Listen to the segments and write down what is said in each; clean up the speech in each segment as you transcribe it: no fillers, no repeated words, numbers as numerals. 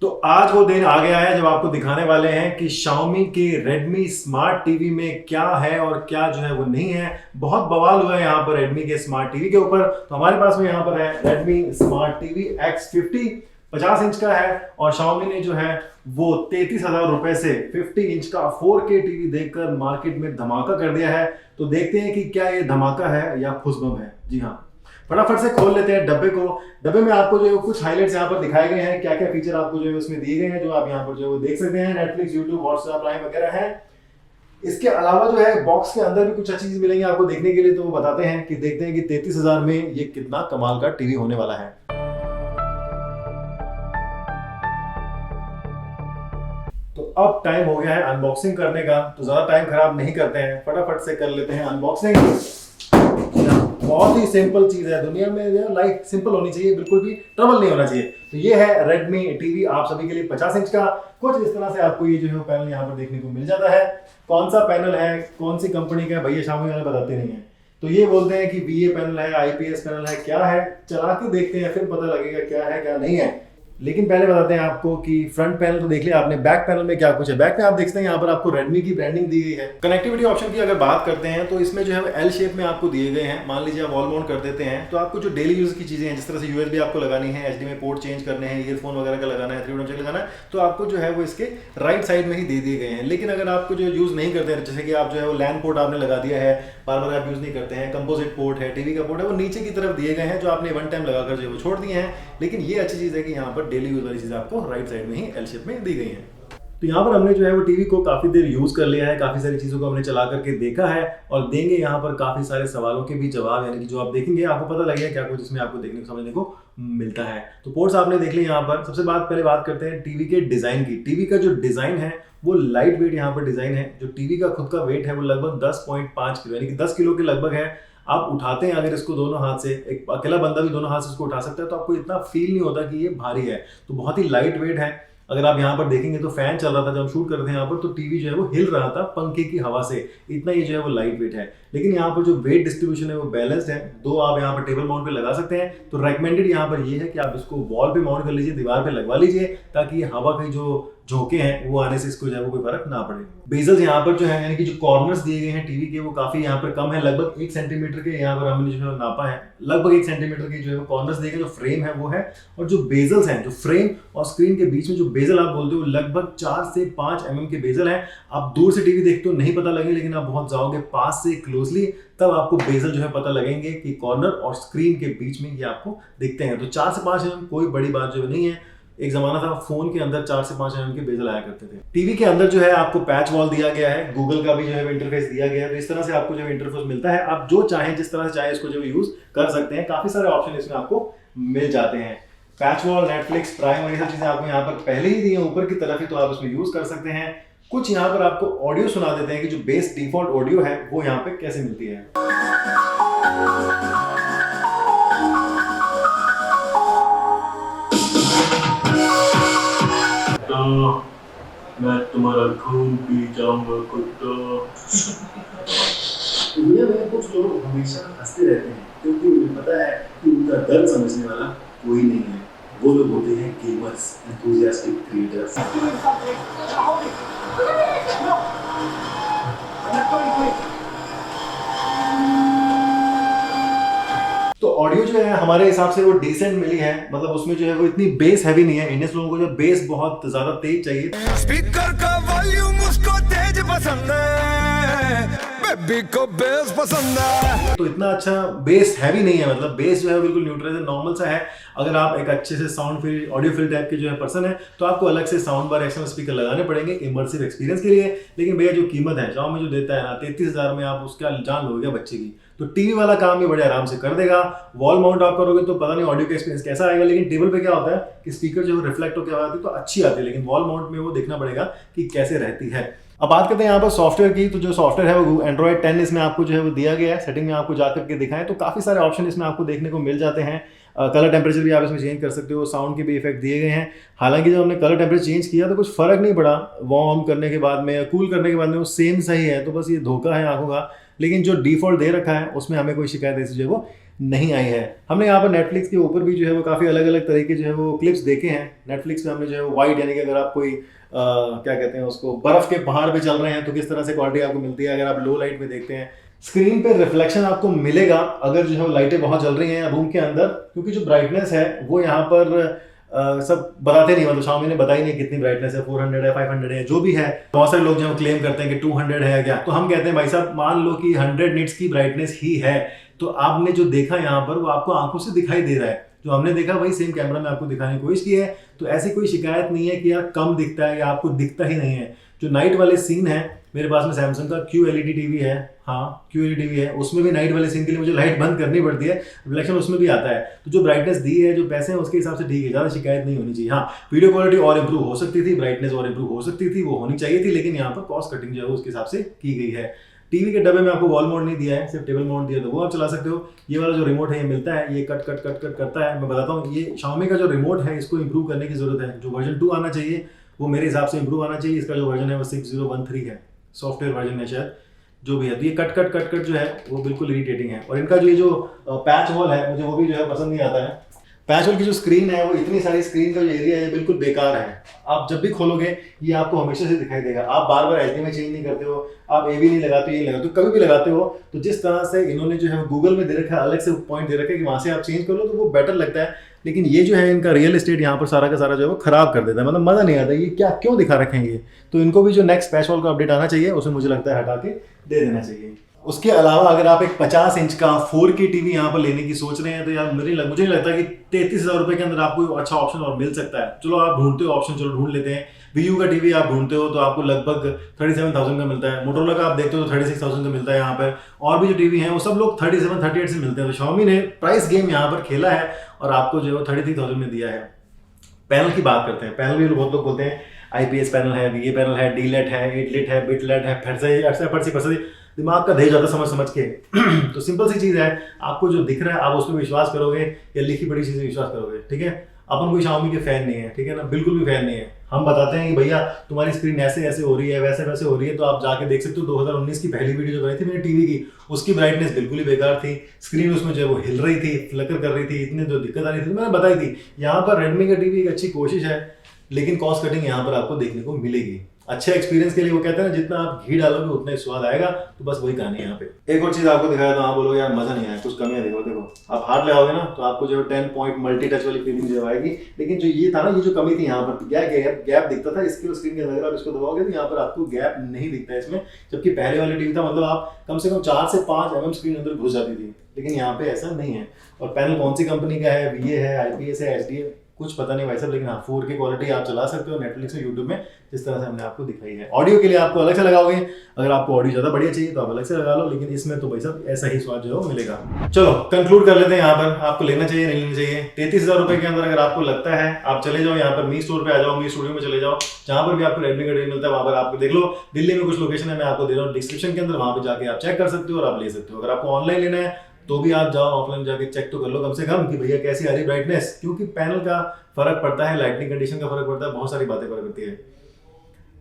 तो आज वो दिन आ गया है जब आपको दिखाने वाले हैं कि Xiaomi के Redmi स्मार्ट टीवी में क्या है और क्या जो है वो नहीं है। बहुत बवाल हुआ है यहाँ पर Redmi के स्मार्ट टीवी के ऊपर। तो हमारे पास में यहाँ पर है Redmi smart TV X50 50 inch का है और Xiaomi ने जो है वो 33,000 रुपए से 50 इंच का 4K टीवी देकर मार्केट में धमाका कर दिया है। तो देखते हैं कि क्या ये धमाका है या फुसबम है। जी हाँ, फटाफट से खोल लेते हैं डब्बे को। डब्बे में आपको जो है कुछ हाइलाइट्स यहाँ पर दिखाए गए हैं, क्या क्या फीचर आपको जो है उसमें दिए गए हैं, जो आप यहाँ पर जो है देख सकते हैं। नेटफ्लिक्स, यूट्यूब, व्हाट्सएप, प्राइम वगैरह है। इसके अलावा जो है बॉक्स के अंदर भी कुछ अच्छी चीज मिलेंगी आपको देखने के लिए। तो वो बताते हैं कि देखते हैं कि 33,000 में ये कितना कमाल का टीवी होने वाला है। तो अब टाइम हो गया है अनबॉक्सिंग करने का। तो ज्यादा टाइम खराब नहीं करते हैं, फटाफट से कर लेते हैं अनबॉक्सिंग। बहुत ही सिंपल चीज है, दुनिया में लाइफ सिंपल होनी चाहिए, बिल्कुल भी ट्रबल नहीं होना चाहिए। तो ये है Redmi टीवी आप सभी के लिए 50 इंच का। कुछ इस तरह से आपको ये जो है पैनल यहाँ पर देखने को मिल जाता है। कौन सा पैनल है, कौन सी कंपनी का है, भैया Xiaomi वाले बताते नहीं है। तो ये बोलते हैं कि VA पैनल है, IPS पैनल है, क्या है चला के देखते हैं, फिर पता लगेगा क्या है क्या नहीं है। लेकिन पहले बताते हैं आपको कि फ्रंट पैनल तो देख लिया आपने, बैक पैनल में क्या कुछ है। बैक में आप देखते हैं यहाँ पर आपको Redmi की ब्रांडिंग दी गई है। कनेक्टिविटी ऑप्शन की अगर बात करते हैं तो इसमें जो है एल शेप में आपको दिए गए हैं। मान लीजिए आप वॉल माउंट कर देते हैं तो आपको जो डेली यूज की चीजें हैं, जिस तरह से USB आपको लगानी है, HDMI पोर्ट चेंज करने हैं, ईयरफोन वगैरह का लगाना है, 3 जैक लगाना है, तो आपको जो है वो इसके राइट साइड में ही दे दिए गए हैं। लेकिन अगर आपको जो यूज नहीं करते हैं, जैसे कि आप जो है वो लैन पोर्ट आपने लगा दिया है, बार बार आप यूज नहीं करते हैं, कंपोजिट पोर्ट है, टीवी का पोर्ट है, वो नीचे की तरफ दिए गए हैं, जो आपने वन टाइम लगाकर जो है वो छोड़ दिए हैं। लेकिन ये अच्छी चीज है कि यहाँ पर डेली यूज वाली चीज आपको राइट साइड में ही एल शेप में दी गई है। तो यहाँ पर हमने जो है वो टीवी को काफी देर यूज कर लिया है, काफी सारी चीजों को हमने चला करके देखा है और देंगे यहाँ पर काफी सारे सवालों के भी जवाब, यानी कि जो आप देखेंगे आपको पता लगेगा क्या कुछ इसमें आपको देखने को समझने को मिलता है। तो पोर्ट्स आपने देख लिए यहाँ पर। सबसे पहले बात करते हैं टीवी के डिजाइन की। टीवी का जो डिजाइन है वो लाइट वेट यहाँ पर डिजाइन है। जो टीवी का खुद का वेट है वो लगभग 10.5 किलो, यानी कि 10 किलो के लगभग है। आप उठाते हैं अगर इसको दोनों हाथ से, एक अकेला बंदा भी दोनों हाथ से इसको उठा सकता है, तो आपको इतना फील नहीं होता कि ये भारी है। तो बहुत ही लाइट वेट है। अगर आप यहाँ पर देखेंगे तो फैन चल रहा था जब हम शूट कर रहे थे यहाँ पर, तो टीवी जो है वो हिल रहा था पंखे की हवा से, इतना ये जो है वो लाइट वेट है। लेकिन यहाँ पर जो वेट डिस्ट्रीब्यूशन है वो बैलेंस्ड है। दो आप यहाँ पर टेबल माउंट पे लगा सकते हैं। तो रेकमेंडेड यहाँ पर ये है कि आप इसको वॉल पे माउंट कर लीजिए, दीवार पे लगवा लीजिए, ताकि हवा की जो झोंके हैं वो आने से इसको जो है वो कोई फर्क ना पड़े। बेजल्स यहाँ पर जो है, यानी कि जो कॉर्नर्स दिए गए हैं टीवी के, वो काफी यहाँ पर कम है, लगभग 1 सेंटीमीटर के यहाँ पर हमने जो है नापा है, लगभग 1 सेंटीमीटर के जो है वो कॉर्नर्स दिए गए। जो फ्रेम है वो है, और जो बेजल्स हैं, जो फ्रेम और स्क्रीन के बीच में जो बेजल आप बोलते हो, लगभग 4 से 5 mm के बेजल हैं। आप दूर से टीवी देखते हो नहीं पता लगेगा, लेकिन आप बहुत जाओगे पास से क्लोजली तब आपको बेजल जो है पता लगेंगे कि कॉर्नर और स्क्रीन के बीच में ये आपको दिखते हैं। तो 4 से 5 mm कोई बड़ी बात जो नहीं है। एक जमाना था फोन के अंदर 4 से 5 mm के बेजल आया करते थे। टीवी के अंदर जो है आपको पैच वॉल दिया गया है, गूगल का भी जो है इंटरफेस दिया गया है। तो इस तरह से आपको जो है इंटरफेस मिलता है। आप जो चाहें, जिस तरह से चाहे इसको जो यूज कर सकते हैं। काफी सारे ऑप्शन इसमें आपको मिल जाते हैं। पैच वॉल, नेटफ्लिक्स, प्राइम और ये सब चीजें आपको यहाँ पर पहले ही दी है ऊपर की तरफ ही, तो आप इसमें यूज कर सकते हैं। कुछ यहाँ पर आपको ऑडियो सुना देते हैं कि जो बेस डिफॉल्ट ऑडियो है वो यहाँ पे कैसे मिलती है। मैं तुम्हारा खून पी जाऊंगा कुत्ता। दुनिया में कुछ लोग हमेशा हंसते रहते हैं क्योंकि उन्हें पता है कि उनका दर्द समझने वाला कोई नहीं है। वो लोग होते हैं गेमर्स, एंथुसियास्टिक क्रिएटर्स। तो ऑडियो जो है हमारे हिसाब से वो डिसेंट मिली है, मतलब उसमें जो है वो इतनी बेस हैवी नहीं है। इंडियन लोगों को जो बेस बहुत ज्यादा तेज चाहिए। स्पीकर का वॉल्यूम उसको तेज पसंद है, बेबी को बेस पसंद है। तो इतना अच्छा बेस हैवी नहीं है, मतलब बेस जो है बिल्कुल न्यूट्रल है, नॉर्मल सा है। अगर आप एक अच्छे से sound feel, audio feel type के जो है पर्सन है, तो आपको अलग से साउंड बार, एक्सटर्नल स्पीकर लगाने पड़ेंगे इमर्सिव एक्सपीरियंस के लिए। लेकिन भैया जो कीमत है Xiaomi जो देता है ना, 33,000 में आप उसका जान लोगे बच्चे की। तो टीवी वाला काम भी बड़े आराम से कर देगा। वॉल माउंट आप करोगे तो पता नहीं ऑडियो का एक्सपीरियंस कैसा आएगा। लेकिन टेबल पे क्या होता है कि स्पीकर जो रिफ्लेक्ट होकर आती है तो अच्छी आती है, लेकिन वॉल माउंट में वो देखना पड़ेगा कि कैसे रहती है। अब बात करते हैं यहाँ पर सॉफ्टवेयर की। तो जो सॉफ्टवेयर है वो Android 10 इसमें आपको जो है वो दिया गया है। सेटिंग में आपको जाकर के दिखाएं तो काफी सारे ऑप्शन इसमें आपको देखने को मिल जाते हैं। कलर टेम्परेचर भी आप इसमें चेंज कर सकते हो, साउंड के भी इफेक्ट दिए गए हैं। हालांकि जब हमने कलर टेम्परेचर चेंज किया तो कुछ फर्क नहीं पड़ा, वार्म करने के बाद में या कूल करने के बाद में वो सेम सही है। तो बस ये धोखा है आंखों का। लेकिन जो डिफ़ॉल्ट दे रखा है उसमें हमें कोई शिकायत ऐसी जो है वो नहीं आई है। हमने यहाँ पर नेटफ्लिक्स के ऊपर भी जो है वो काफ़ी अलग अलग तरह के जो है वो क्लिप्स देखे हैं। नेटफ्लिक्स में हमने जो है वाइड, यानी कि अगर आप कोई क्या कहते हैं उसको, बर्फ़ के पहाड़ पे चल रहे हैं तो किस तरह से क्वालिटी आपको मिलती है। अगर आप लो लाइट में देखते हैं, स्क्रीन पे रिफ्लेक्शन आपको मिलेगा अगर जो है लाइटें बहुत जल रही हैं रूम के अंदर, क्योंकि जो ब्राइटनेस है वो यहाँ पर सब बताते नहीं, मतलब Xiaomi ने बताई नहीं कितनी ब्राइटनेस है, 400 है, 500 है, जो भी है। बहुत सारे लोग जो क्लेम करते हैं कि 200 है क्या, तो हम कहते हैं भाई साहब मान लो कि 100 निट्स की ब्राइटनेस ही है, तो आपने जो देखा यहाँ पर वो आपको आंखों से दिखाई दे रहा है। जो हमने देखा वही सेम कैमरा में आपको दिखाने की कोशिश की है, तो ऐसी कोई शिकायत नहीं है कि यार कम दिखता है या आपको दिखता ही नहीं है। जो नाइट वाले सीन है, मेरे पास में सैमसंग का QLED टीवी है, हाँ QLED टीवी है, उसमें भी नाइट वाले सीन के लिए मुझे लाइट बंद करनी पड़ती है, रिफ्लेक्शन उसमें भी आता है। तो जो ब्राइटनेस दी है, जो पैसे हैं उसके हिसाब से ठीक है, ज़्यादा शिकायत नहीं होनी चाहिए। हाँ, वीडियो क्वालिटी और इंप्रूव हो सकती थी, ब्राइटनेस और इंप्रूव हो सकती थी, वो होनी चाहिए थी, लेकिन यहाँ पर कॉस्ट कटिंग जो है उसके हिसाब से की गई है। टीवी के डब्बे में आपको वॉल मोड नहीं दिया है, सिर्फ टेबल मोड दिया, तो वो आप चला सकते हो। ये वाला जो रिमोट है ये मिलता है, ये कट कट कट कट करता है। मैं बताता हूँ, ये Xiaomi का जो रिमोट है इसको इंप्रूव करने की जरूरत है। जो वर्जन 2 आना चाहिए वो मेरे हिसाब से इंप्रूव आना चाहिए। इसका जो वर्जन है वो 6013 है, सॉफ्टवेयर वर्जन है शायद, जो भी है। तो ये कट कट कट कट जो है वो बिल्कुल इरिटेटिंग है। और इनका जो ये जो पैच वॉल है, मुझे वो भी जो है पसंद नहीं आता है। पैच वॉल की जो स्क्रीन है वो इतनी सारी स्क्रीन का जो एरिया है बिल्कुल बेकार है। आप जब भी खोलोगे ये आपको हमेशा से दिखाई देगा। आप बार बार HD में चेंज नहीं करते हो, आप AV नहीं लगाते हो, ये लगाते हो, कभी भी लगाते हो तो जिस तरह से इन्होंने जो है गूगल में दे रखा है, अलग से पॉइंट दे रखा है कि वहाँ से आप चेंज कर लो, तो वो बेटर लगता है। लेकिन ये जो है इनका रियल एस्टेट यहाँ पर सारा का सारा जो है वो खराब कर देता है, मतलब मज़ा नहीं आता। ये क्या क्यों दिखा रखे हैं ये, तो इनको भी जो नेक्स्ट पैच वॉल का अपडेट आना चाहिए उसमें मुझे लगता है हटा के दे देना चाहिए। उसके अलावा अगर आप एक 50 इंच का 4K टीवी यहाँ पर लेने की सोच रहे हैं तो यार मुझे नहीं लगता कि 33,000 रुपये के अंदर आपको अच्छा ऑप्शन और मिल सकता है। चलो आप ढूंढते हो ऑप्शन, चलो ढूंढ लेते हैं। VU का टीवी आप ढूंढते हो तो आपको लगभग 37,000 का मिलता है। मोटोरोला का आप देखते हो तो 36,000 का मिलता है यहाँ पर। और भी जो टीवी हैं वो सब लोग 37, 38 से मिलते हैं। तो Xiaomi ने प्राइस गेम यहाँ पर खेला है और आपको जो है 33,000 में दिया है। पैनल की बात करते हैं। पैनल भी बहुत लोग बोलते हैं IPS पैनल है, VA पैनल है, DLED है, 8 है, बिट-लेड है, फिर से दिमाग का दहेज जाता समझ के तो सिंपल सी चीज़ है, आपको जो दिख रहा है आप उस पर विश्वास करोगे या लिखी पढ़ी चीज़ें विश्वास करोगे, ठीक है। अपन कोई Xiaomi के फैन नहीं है, ठीक है ना, बिल्कुल भी फैन नहीं है। हम बताते हैं कि भैया तुम्हारी स्क्रीन ऐसे ऐसे हो रही है, वैसे वैसे हो रही है, तो आप जाके देख सकते हो। 2019 की पहली वीडियो जो बनाई थी मैंने टीवी की, उसकी ब्राइटनेस बिल्कुल ही बेकार थी, स्क्रीन उसमें जो है वो हिल रही थी, फ्लिकर कर रही थी, इतनी जो दिक्कत आ रही थी मैंने बताई थी। यहाँ पर Redmi का टीवी एक अच्छी कोशिश है, लेकिन कॉस्ट कटिंग यहाँ पर आपको देखने को मिलेगी। अच्छे एक्सपीरियंस के लिए वो कहते हैं जितना आप घी डालोगे उतना ही स्वाद आएगा, तो बस वही कहानी है यहाँ पे। एक और चीज आपको दिखाया तो आप बोलोगे यार मजा नहीं आया, कुछ कमियां देखो आप हाथ लगाओगे ना तो आपको जो 10 पॉइंट मल्टी टच वाली फीलिंग जो आएगी। लेकिन जो ये था ना, ये जो कमी थी यहाँ पर गैप दिखता था इसके स्क्रीन के अंदर। आप इसको दबाओगे तो यहाँ पर आपको गैप नहीं दिखता है इसमें, जबकि पहले वाले टीवी था मतलब आप कम से कम 4 से 5 mm स्क्रीन अंदर घुस जाती थी, लेकिन यहाँ पे ऐसा नहीं है। और पैनल कौन सी कंपनी का है, VA है, IPS है, HD है, कुछ पता नहीं भाई साहब, लेकिन हाँ 4K क्वालिटी आप चला सकते हो नेटफ्लिक्स में, यूट्यूब में, जिस तरह से हमने आपको दिखाई है। ऑडियो के लिए आपको अलग से लगाओगे, अगर आपको ऑडियो ज़्यादा बढ़िया चाहिए तो आप अलग से लगा लो, लेकिन इसमें तो भाई साहब ऐसा ही स्वाद जो है वो मिलेगा। चलो कंक्लूड कर लेते हैं यहाँ पर, आपको लेना चाहिए नहीं लेना चाहिए। 33,000 रुपये के अंदर अगर आपको लगता है, आप चले जाओ यहाँ पर मी स्टोर पे आ जाओ, मी स्टूडियो में चले जाओ, जहाँ पर भी आपको Redmi का टीवी मिलता है वहाँ पर आपको देख लो। दिल्ली में कुछ लोकेशन है, मैं आपको दे रहा हूँ डिस्क्रिप्शन के अंदर, वहाँ पर जाके आप चेक कर सकते हो और आप ले सकते हो। अगर आपको ऑनलाइन लेना है तो भी आप जाओ, ऑफलाइन जाके चेक तो कर लो कम से कम कि भैया कैसी आ रही ब्राइटनेस, क्योंकि पैनल का फर्क पड़ता है, लाइटनिंग कंडीशन का फर्क पड़ता है, बहुत सारी बातें फर्क पड़ती है।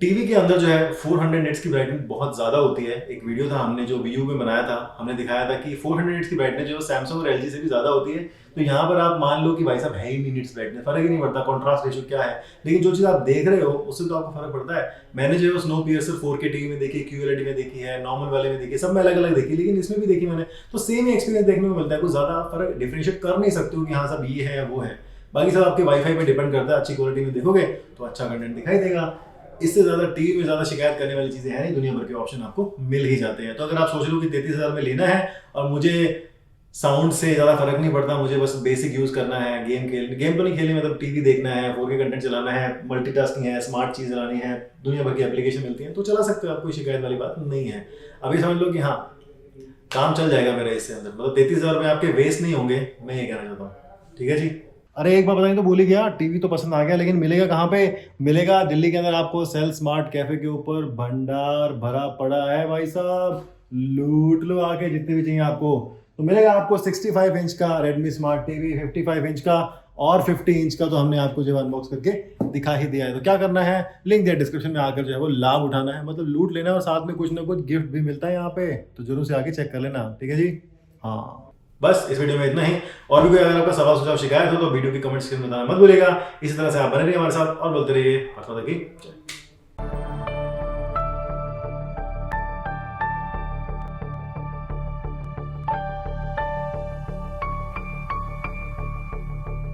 टीवी के अंदर जो है 400 निट्स की ब्राइटनेस बहुत ज़्यादा होती है। एक वीडियो था हमने जो VU में बनाया था, हमने दिखाया था कि 400 निट्स की ब्राइटनेस जो सैमसंग और LG से भी ज़्यादा होती है। तो यहाँ पर आप मान लो कि भाई साहब है ही नहीं निट्स ब्राइटनेस, फर्क ही नहीं पड़ता, कॉन्ट्रास्ट रेशियो क्या है, लेकिन जो चीज़ आप देख रहे हो उससे तो आपको फर्क पड़ता है। मैंने जो है स्नोपियर्सर 4K टीवी में देखी, QLED में देखी है, नॉर्मल वाले में देखी, सब में अलग अलग देखी, लेकिन इसमें भी देखी मैंने, तो सेम ही एक्सपीरियंस देखने को मिलता है। कुछ ज़्यादा फर्क डिफरेंशिएट कर नहीं सकते हो कि हाँ सब ये है या वो है, बाकी सब आपके वाईफाई पे डिपेंड करता है। अच्छी क्वालिटी में देखोगे तो अच्छा कंटेंट दिखाई देगा। इससे ज़्यादा टीवी में ज़्यादा शिकायत करने वाली चीज़ें हैं नहीं, दुनिया भर के ऑप्शन आपको मिल ही जाते हैं। तो अगर आप सोच लो कि 33,000 में लेना है और मुझे साउंड से ज़्यादा फर्क नहीं पड़ता, मुझे बस बेसिक यूज़ करना है, गेम तो नहीं खेलनी, मतलब टीवी देखना है, 4K कंटेंट चलाना है, मल्टीटास्किंग है, स्मार्ट चीज़ चलानी है, दुनिया भर की एप्लीकेशन मिलती है, तो चला सकते हो आप, कोई शिकायत वाली बात नहीं है। अभी समझ लो कि हाँ काम चल जाएगा मेरा इससे अंदर, मतलब 33,000 रुपये आपके वेस्ट नहीं होंगे, मैं ये कहना चाहता हूँ। ठीक है जी। अरे एक बार बताएं तो भूल ही गया, टीवी तो पसंद आ गया, लेकिन मिलेगा कहाँ पे? मिलेगा दिल्ली के अंदर आपको सेल स्मार्ट कैफे के ऊपर, भंडार भरा पड़ा है भाई साहब, लूट लो आके जितने भी चाहिए आपको। तो मिलेगा आपको 65 इंच का Redmi स्मार्ट टीवी, 55 इंच का और 50 इंच का तो हमने आपको जो अनबॉक्स करके दिखा ही दिया है। तो क्या करना है, लिंक दिया डिस्क्रिप्शन में, आकर जो है वो लाभ उठाना है, मतलब लूट लेना है, और साथ में कुछ ना कुछ गिफ्ट भी मिलता है यहाँ पे, तो जरूर से आके चेक कर लेना। ठीक है जी, हाँ बस इस वीडियो में इतना ही। और भी कोई अगर आपका सवाल सुझाव शिकायत हो तो वीडियो की कमेंट सेक्शन में बताना मत भूलिएगा। इसी तरह से आप बने रहिए हमारे साथ और बोलते रहिए भारत माता की जय।